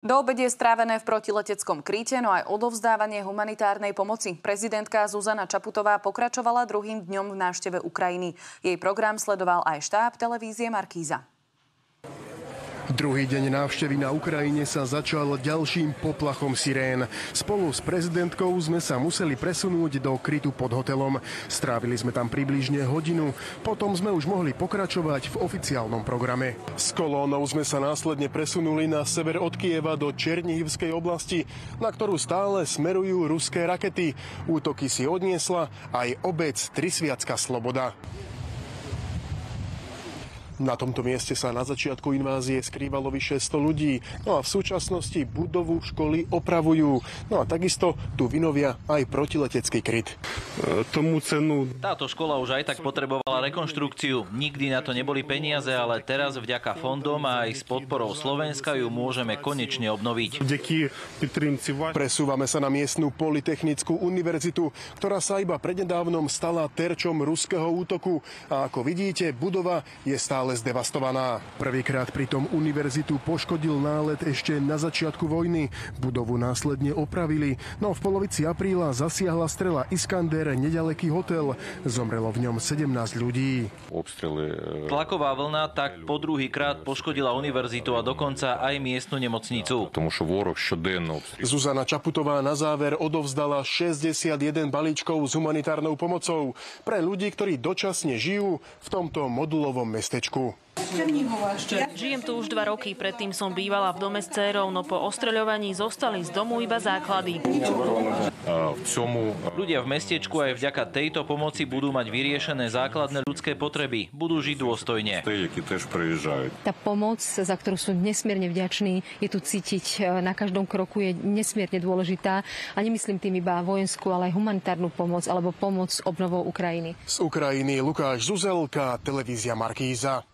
Do obede je strávené v protileteckom kryte, no aj odovzdávanie humanitárnej pomoci. Prezidentka Zuzana Čaputová pokračovala druhým dňom v návšteve Ukrajiny. Jej program sledoval aj štáb televízie Markíza. Druhý deň návštevy na Ukrajine sa začal ďalším poplachom sirén. Spolu s prezidentkou sme sa museli presunúť do krytu pod hotelom. Strávili sme tam približne hodinu. Potom sme už mohli pokračovať v oficiálnom programe. S kolónou sme sa následne presunuli na sever od Kieva do Černihivskej oblasti, na ktorú stále smerujú ruské rakety. Útoky si odniesla aj obec Trisviacka Sloboda. Na tomto mieste sa na začiatku invázie skrývalo vyše 100 ľudí. No a v súčasnosti budovu školy opravujú. No a takisto tu vynovia aj protiletecký kryt. Táto škola už aj tak potrebovala rekonštrukciu. Nikdy na to neboli peniaze, ale teraz vďaka fondom a aj s podporou Slovenska ju môžeme konečne obnoviť. Presúvame sa na miestnu Polytechnickú univerzitu, ktorá sa iba prednedávnom stala terčom ruského útoku. A ako vidíte, budova je stále zdevastovaná. Prvýkrát pritom univerzitu poškodil nálet ešte na začiatku vojny. Budovu následne opravili, no v polovici apríla zasiahla strela Iskander neďaleký hotel. Zomrelo v ňom 17 ľudí. Tlaková vlna tak po druhýkrát poškodila univerzitu a dokonca aj miestnu nemocnicu. Zuzana Čaputová na záver odovzdala 61 balíčkov s humanitárnou pomocou pre ľudí, ktorí dočasne žijú v tomto modulovom mestečku. Žijem tu už 2 roky, predtým som bývala v dome s dcérou, no po ostreľovaní zostali z domu iba základy. Ľudia v mestečku aj vďaka tejto pomoci budú mať vyriešené základné ľudské potreby. Budú žiť dôstojne. Tá pomoc, za ktorú sú nesmierne vďační, je tu cítiť na každom kroku, je nesmierne dôležitá. A nemyslím tým iba vojenskú, ale aj humanitárnu pomoc alebo pomoc s obnovou Ukrajiny. Z Ukrajiny Lukáš Zuzelka, televízia Markíza.